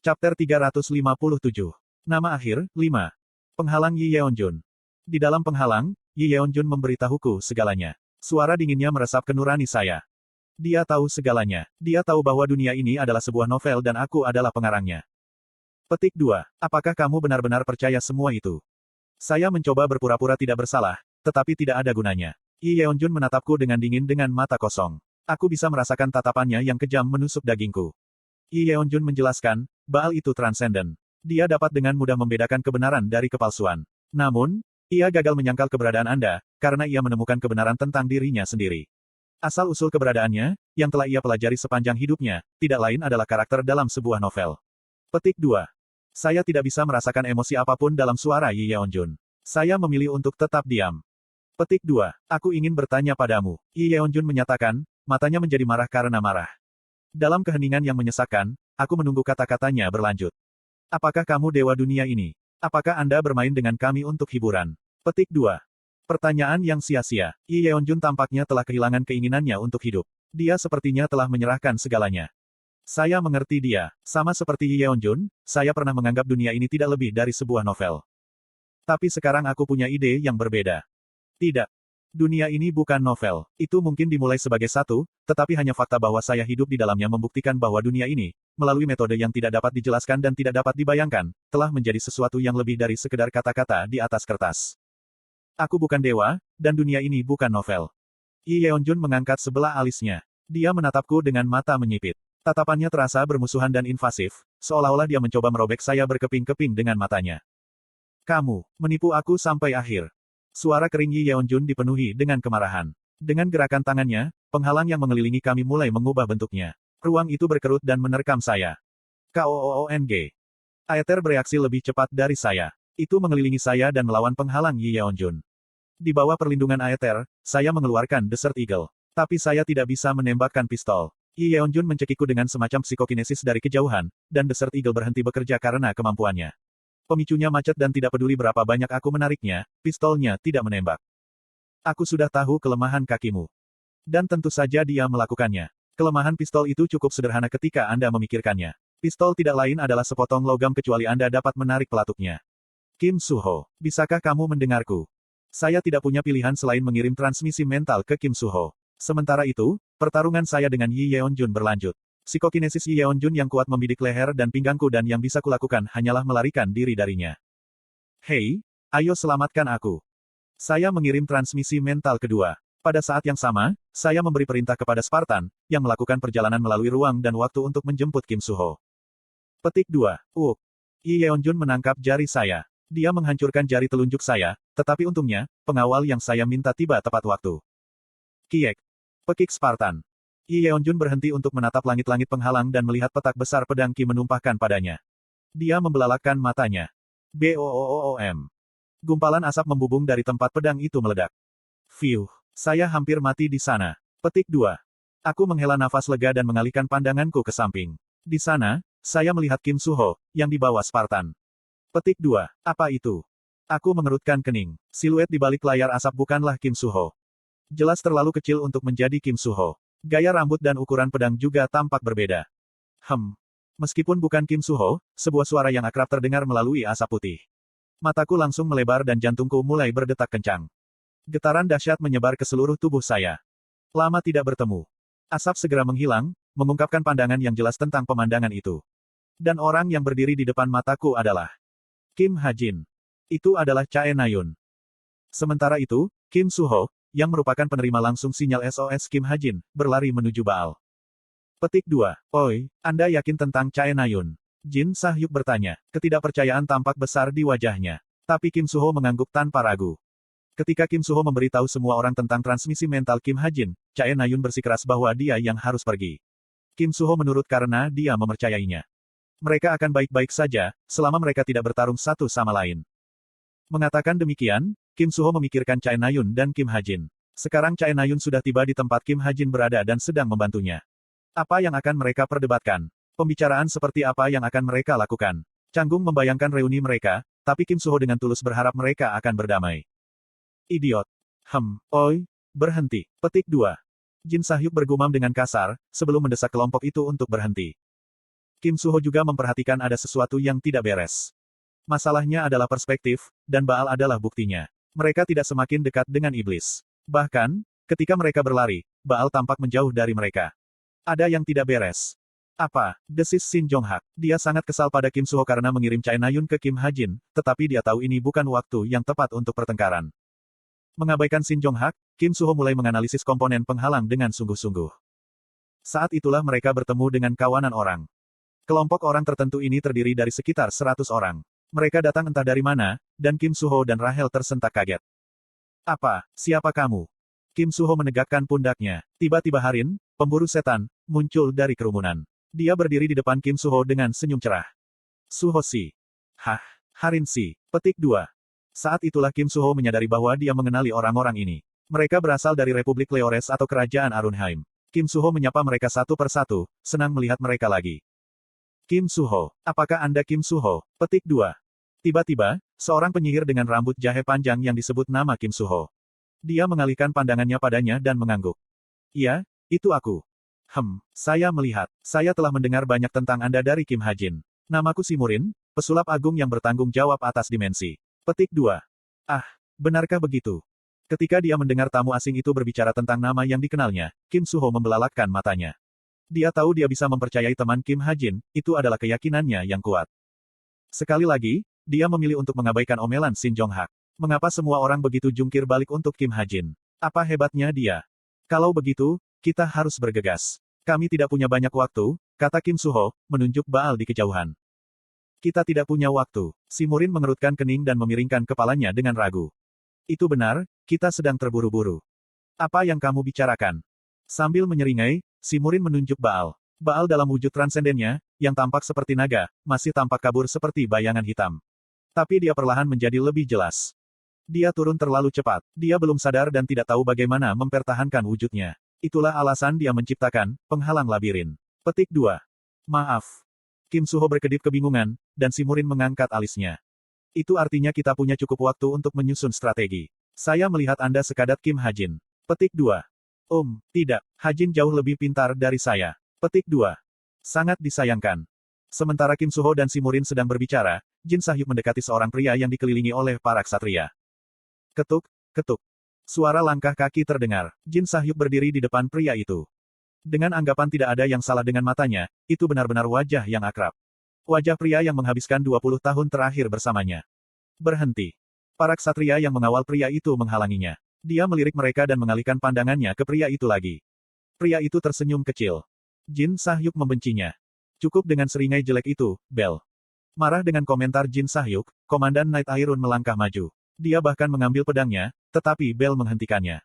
Chapter 357. Nama akhir, 5. Penghalang Yi Yeonjun. Di dalam penghalang, Yi Yeonjun memberitahuku segalanya. Suara dinginnya meresap ke nurani saya. Dia tahu segalanya. Dia tahu bahwa dunia ini adalah sebuah novel dan aku adalah pengarangnya. Petik 2. Apakah kamu benar-benar percaya semua itu? Saya mencoba berpura-pura tidak bersalah, tetapi tidak ada gunanya. Yi Yeonjun menatapku dengan dingin dengan mata kosong. Aku bisa merasakan tatapannya yang kejam menusuk dagingku. Yi Yeonjun menjelaskan, Baal itu transenden. Dia dapat dengan mudah membedakan kebenaran dari kepalsuan. Namun, ia gagal menyangkal keberadaan Anda, karena ia menemukan kebenaran tentang dirinya sendiri. Asal-usul keberadaannya, yang telah ia pelajari sepanjang hidupnya, tidak lain adalah karakter dalam sebuah novel. Petik 2. Saya tidak bisa merasakan emosi apapun dalam suara Yi Yeonjun. Saya memilih untuk tetap diam. Petik 2. Aku ingin bertanya padamu. Yi Yeonjun menyatakan, matanya menjadi marah karena marah. Dalam keheningan yang menyesakkan, aku menunggu kata-katanya berlanjut. Apakah kamu dewa dunia ini? Apakah Anda bermain dengan kami untuk hiburan? Petik 2. Pertanyaan yang sia-sia. Yi Yeonjun tampaknya telah kehilangan keinginannya untuk hidup. Dia sepertinya telah menyerahkan segalanya. Saya mengerti dia. Sama seperti Yi Yeonjun, saya pernah menganggap dunia ini tidak lebih dari sebuah novel. Tapi sekarang aku punya ide yang berbeda. Tidak. Dunia ini bukan novel. Itu mungkin dimulai sebagai satu, tetapi hanya fakta bahwa saya hidup di dalamnya membuktikan bahwa dunia ini, melalui metode yang tidak dapat dijelaskan dan tidak dapat dibayangkan, telah menjadi sesuatu yang lebih dari sekedar kata-kata di atas kertas. Aku bukan dewa, dan dunia ini bukan novel. Yi Yeonjun mengangkat sebelah alisnya. Dia menatapku dengan mata menyipit. Tatapannya terasa bermusuhan dan invasif, seolah-olah dia mencoba merobek saya berkeping-keping dengan matanya. Kamu menipu aku sampai akhir. Suara kering Yi Yeonjun dipenuhi dengan kemarahan. Dengan gerakan tangannya, penghalang yang mengelilingi kami mulai mengubah bentuknya. Ruang itu berkerut dan menerkam saya. KOOONG. Aether bereaksi lebih cepat dari saya. Itu mengelilingi saya dan melawan penghalang Yi Yeonjun. Di bawah perlindungan Aether, saya mengeluarkan Desert Eagle. Tapi saya tidak bisa menembakkan pistol. Yi Yeonjun mencekiku dengan semacam psikokinesis dari kejauhan, dan Desert Eagle berhenti bekerja karena kemampuannya. Pemicunya macet dan tidak peduli berapa banyak aku menariknya, pistolnya tidak menembak. Aku sudah tahu kelemahan kakimu. Dan tentu saja dia melakukannya. Kelemahan pistol itu cukup sederhana ketika Anda memikirkannya. Pistol tidak lain adalah sepotong logam kecuali Anda dapat menarik pelatuknya. Kim Suho, bisakah kamu mendengarku? Saya tidak punya pilihan selain mengirim transmisi mental ke Kim Suho. Sementara itu, pertarungan saya dengan Yi Yeonjun berlanjut. Psikokinesis Yi Yeonjun yang kuat membidik leher dan pinggangku dan yang bisa kulakukan hanyalah melarikan diri darinya. Hei, ayo selamatkan aku. Saya mengirim transmisi mental kedua. Pada saat yang sama, saya memberi perintah kepada Spartan, yang melakukan perjalanan melalui ruang dan waktu untuk menjemput Kim Suho. Petik 2. Yi Yeonjun menangkap jari saya. Dia menghancurkan jari telunjuk saya, tetapi untungnya, pengawal yang saya minta tiba tepat waktu. Kiek. Pekik Spartan. Yi Yeonjun berhenti untuk menatap langit-langit penghalang dan melihat petak besar pedang Ki menumpahkan padanya. Dia membelalakkan matanya. BOOOM. Gumpalan asap membubung dari tempat pedang itu meledak. Fiuh, saya hampir mati di sana. Petik 2. Aku menghela nafas lega dan mengalihkan pandanganku ke samping. Di sana, saya melihat Kim Suho, yang dibawa Spartan. Petik 2. Apa itu? Aku mengerutkan kening. Siluet di balik layar asap bukanlah Kim Suho. Jelas terlalu kecil untuk menjadi Kim Suho. Gaya rambut dan ukuran pedang juga tampak berbeda. Meskipun bukan Kim Suho, sebuah suara yang akrab terdengar melalui asap putih. Mataku langsung melebar dan jantungku mulai berdetak kencang. Getaran dahsyat menyebar ke seluruh tubuh saya. Lama tidak bertemu. Asap segera menghilang, mengungkapkan pandangan yang jelas tentang pemandangan itu. Dan orang yang berdiri di depan mataku adalah Kim Ha-jin. Itu adalah Chae Na-yun. Sementara itu, Kim Suho, yang merupakan penerima langsung sinyal SOS Kim Ha-jin, berlari menuju Baal. Petik 2. Oi, Anda yakin tentang Chae Na-yun? Jin Sahyuk bertanya. Ketidakpercayaan tampak besar di wajahnya. Tapi Kim Suho mengangguk tanpa ragu. Ketika Kim Suho memberitahu semua orang tentang transmisi mental Kim Ha-jin, Chae Na-yun bersikeras bahwa dia yang harus pergi. Kim Suho menurut karena dia mempercayainya. Mereka akan baik-baik saja, selama mereka tidak bertarung satu sama lain. Mengatakan demikian, Kim Suho memikirkan Chae Na-yun dan Kim Ha-jin. Sekarang Chae Na-yun sudah tiba di tempat Kim Ha-jin berada dan sedang membantunya. Apa yang akan mereka perdebatkan? Pembicaraan seperti apa yang akan mereka lakukan? Canggung membayangkan reuni mereka, tapi Kim Suho dengan tulus berharap mereka akan berdamai. Idiot. Oi, berhenti. Petik 2. Jin Sahyuk bergumam dengan kasar, sebelum mendesak kelompok itu untuk berhenti. Kim Suho juga memperhatikan ada sesuatu yang tidak beres. Masalahnya adalah perspektif, dan Baal adalah buktinya. Mereka tidak semakin dekat dengan iblis. Bahkan, ketika mereka berlari, Baal tampak menjauh dari mereka. Ada yang tidak beres. Apa? Desis Shin Jong-hak. Dia sangat kesal pada Kim Suho karena mengirim Chai Na-yun ke Kim Ha-jin, tetapi dia tahu ini bukan waktu yang tepat untuk pertengkaran. Mengabaikan Shin Jong-hak, Kim Suho mulai menganalisis komponen penghalang dengan sungguh-sungguh. Saat itulah mereka bertemu dengan kawanan orang. Kelompok orang tertentu ini terdiri dari sekitar 100 orang. Mereka datang entah dari mana, dan Kim Suho dan Rahel tersentak kaget. Apa? Siapa kamu? Kim Suho menegakkan pundaknya. Tiba-tiba Harin, pemburu setan, muncul dari kerumunan. Dia berdiri di depan Kim Suho dengan senyum cerah. Suho Si. Hah, Harin Si. Petik 2. Saat itulah Kim Suho menyadari bahwa dia mengenali orang-orang ini. Mereka berasal dari Republik Leores atau Kerajaan Arunheim. Kim Suho menyapa mereka satu persatu, senang melihat mereka lagi. Kim Suho. Apakah Anda Kim Suho? Petik 2. Tiba-tiba, seorang penyihir dengan rambut jahe panjang yang disebut nama Kim Suho. Dia mengalihkan pandangannya padanya dan mengangguk. Iya, itu aku. Saya melihat. Saya telah mendengar banyak tentang Anda dari Kim Ha-jin. Namaku Simurin, pesulap agung yang bertanggung jawab atas dimensi. Petik 2. Ah, benarkah begitu? Ketika dia mendengar tamu asing itu berbicara tentang nama yang dikenalnya, Kim Suho membelalakkan matanya. Dia tahu dia bisa mempercayai teman Kim Ha-jin, itu adalah keyakinannya yang kuat. Sekali lagi, dia memilih untuk mengabaikan omelan Shin Jong-hak. Mengapa semua orang begitu jungkir balik untuk Kim Ha-jin? Apa hebatnya dia? Kalau begitu, kita harus bergegas. Kami tidak punya banyak waktu, kata Kim Suho, menunjuk Baal di kejauhan. Kita tidak punya waktu. Simurin mengerutkan kening dan memiringkan kepalanya dengan ragu. Itu benar, kita sedang terburu-buru. Apa yang kamu bicarakan? Sambil menyeringai, Simurin menunjuk Baal. Baal dalam wujud transendennya, yang tampak seperti naga, masih tampak kabur seperti bayangan hitam. Tapi dia perlahan menjadi lebih jelas. Dia turun terlalu cepat. Dia belum sadar dan tidak tahu bagaimana mempertahankan wujudnya. Itulah alasan dia menciptakan penghalang labirin. Petik 2. Maaf. Kim Suho berkedip kebingungan, dan Simurin mengangkat alisnya. Itu artinya kita punya cukup waktu untuk menyusun strategi. Saya melihat Anda sekadat Kim Ha-jin. Petik 2. Tidak. Ha-jin jauh lebih pintar dari saya. Petik 2. Sangat disayangkan. Sementara Kim Suho dan Simurin sedang berbicara, Jin Sahyuk mendekati seorang pria yang dikelilingi oleh para ksatria. Ketuk, ketuk. Suara langkah kaki terdengar. Jin Sahyuk berdiri di depan pria itu. Dengan anggapan tidak ada yang salah dengan matanya, itu benar-benar wajah yang akrab. Wajah pria yang menghabiskan 20 tahun terakhir bersamanya. Berhenti. Para ksatria yang mengawal pria itu menghalanginya. Dia melirik mereka dan mengalihkan pandangannya ke pria itu lagi. Pria itu tersenyum kecil. Jin Sahyuk membencinya. Cukup dengan seringai jelek itu, Bel. Marah dengan komentar Jin Sahyuk, Komandan Knight Airun melangkah maju. Dia bahkan mengambil pedangnya, tetapi Bel menghentikannya.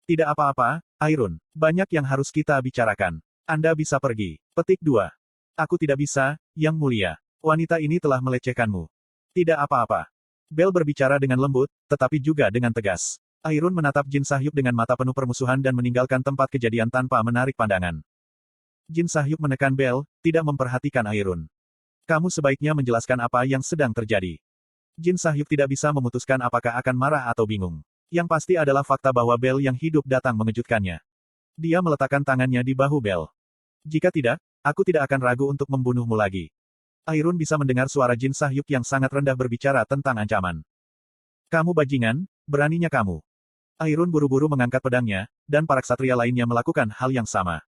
Tidak apa-apa, Airun. Banyak yang harus kita bicarakan. Anda bisa pergi. Petik 2. Aku tidak bisa, Yang Mulia. Wanita ini telah melecehkanmu. Tidak apa-apa. Bel berbicara dengan lembut, tetapi juga dengan tegas. Airun menatap Jin Sahyuk dengan mata penuh permusuhan dan meninggalkan tempat kejadian tanpa menarik pandangan. Jin Sahyuk menekan Bel, tidak memperhatikan Airun. Kamu sebaiknya menjelaskan apa yang sedang terjadi. Jin Sahyuk tidak bisa memutuskan apakah akan marah atau bingung. Yang pasti adalah fakta bahwa Bel yang hidup datang mengejutkannya. Dia meletakkan tangannya di bahu Bel. Jika tidak, aku tidak akan ragu untuk membunuhmu lagi. Airun bisa mendengar suara Jin Sahyuk yang sangat rendah berbicara tentang ancaman. Kamu bajingan, beraninya kamu. Airun buru-buru mengangkat pedangnya, dan para ksatria lainnya melakukan hal yang sama.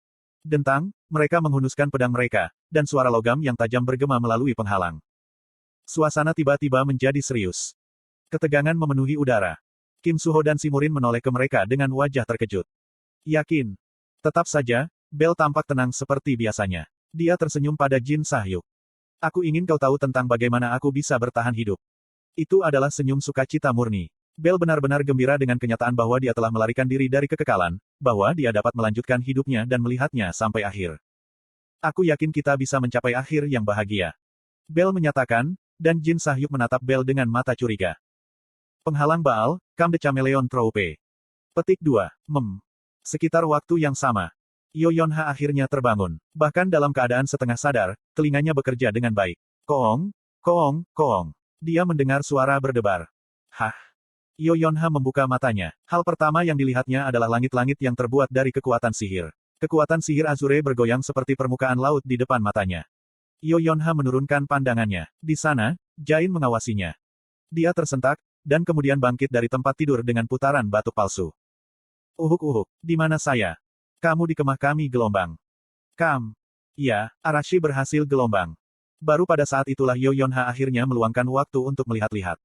Dentang, mereka menghunuskan pedang mereka, dan suara logam yang tajam bergema melalui penghalang. Suasana tiba-tiba menjadi serius. Ketegangan memenuhi udara. Kim Suho dan Simurin menoleh ke mereka dengan wajah terkejut. Yakin? Tetap saja, Bel tampak tenang seperti biasanya. Dia tersenyum pada Jin Sahyuk. Aku ingin kau tahu tentang bagaimana aku bisa bertahan hidup. Itu adalah senyum sukacita murni. Bel benar-benar gembira dengan kenyataan bahwa dia telah melarikan diri dari kekekalan, bahwa dia dapat melanjutkan hidupnya dan melihatnya sampai akhir. Aku yakin kita bisa mencapai akhir yang bahagia. Bel menyatakan, dan Jin Sahyuk menatap Bel dengan mata curiga. Penghalang Baal, Kam de Chameleon Troupe. Petik 2. Sekitar waktu yang sama. Yoyonha akhirnya terbangun. Bahkan dalam keadaan setengah sadar, telinganya bekerja dengan baik. Koong, koong, koong. Dia mendengar suara berdebar. Hah? Yoyonha membuka matanya. Hal pertama yang dilihatnya adalah langit-langit yang terbuat dari kekuatan sihir. Kekuatan sihir Azure bergoyang seperti permukaan laut di depan matanya. Yo Yonha menurunkan pandangannya. Di sana, Jain mengawasinya. Dia tersentak, dan kemudian bangkit dari tempat tidur dengan putaran batuk palsu. Uhuk-uhuk, di mana saya? Kamu di kemah kami gelombang. Ya, Arashi berhasil gelombang. Baru pada saat itulah Yo Yonha akhirnya meluangkan waktu untuk melihat-lihat.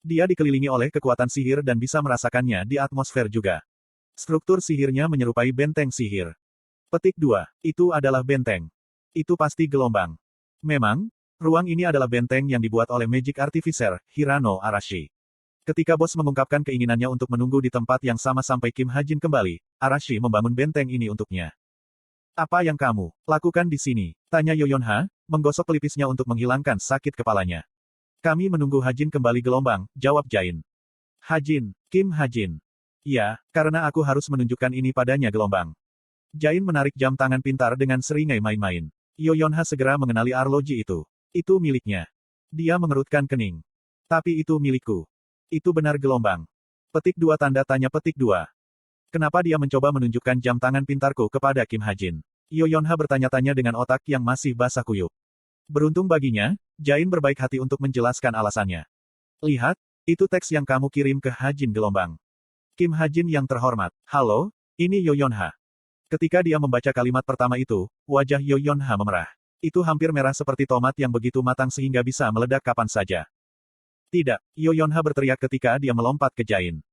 Dia dikelilingi oleh kekuatan sihir dan bisa merasakannya di atmosfer juga. Struktur sihirnya menyerupai benteng sihir. Petik 2. Itu adalah benteng. Itu pasti gelombang. Memang, ruang ini adalah benteng yang dibuat oleh Magic Artificer, Hirano Arashi. Ketika bos mengungkapkan keinginannya untuk menunggu di tempat yang sama sampai Kim Hajin kembali, Arashi membangun benteng ini untuknya. Apa yang kamu lakukan di sini? Tanya Yo Yonha, menggosok pelipisnya untuk menghilangkan sakit kepalanya. Kami menunggu Hajin kembali gelombang, jawab Jain. Hajin, Kim Hajin. Ya, karena aku harus menunjukkan ini padanya gelombang. Jain menarik jam tangan pintar dengan seringai main-main. Yo Yonha segera mengenali arloji itu. Itu miliknya. Dia mengerutkan kening. Tapi itu milikku. Itu benar gelombang. Petik 2 tanda tanya petik 2. Kenapa dia mencoba menunjukkan jam tangan pintarku kepada Kim Hajin? Yo Yonha bertanya-tanya dengan otak yang masih basah kuyup. Beruntung baginya, Jain berbaik hati untuk menjelaskan alasannya. Lihat, itu teks yang kamu kirim ke Hajin gelombang. Kim Hajin yang terhormat. Halo, ini Yo Yonha. Ketika dia membaca kalimat pertama itu, wajah Yo Yonha memerah. Itu hampir merah seperti tomat yang begitu matang sehingga bisa meledak kapan saja. Tidak, Yo Yonha berteriak ketika dia melompat ke Jain.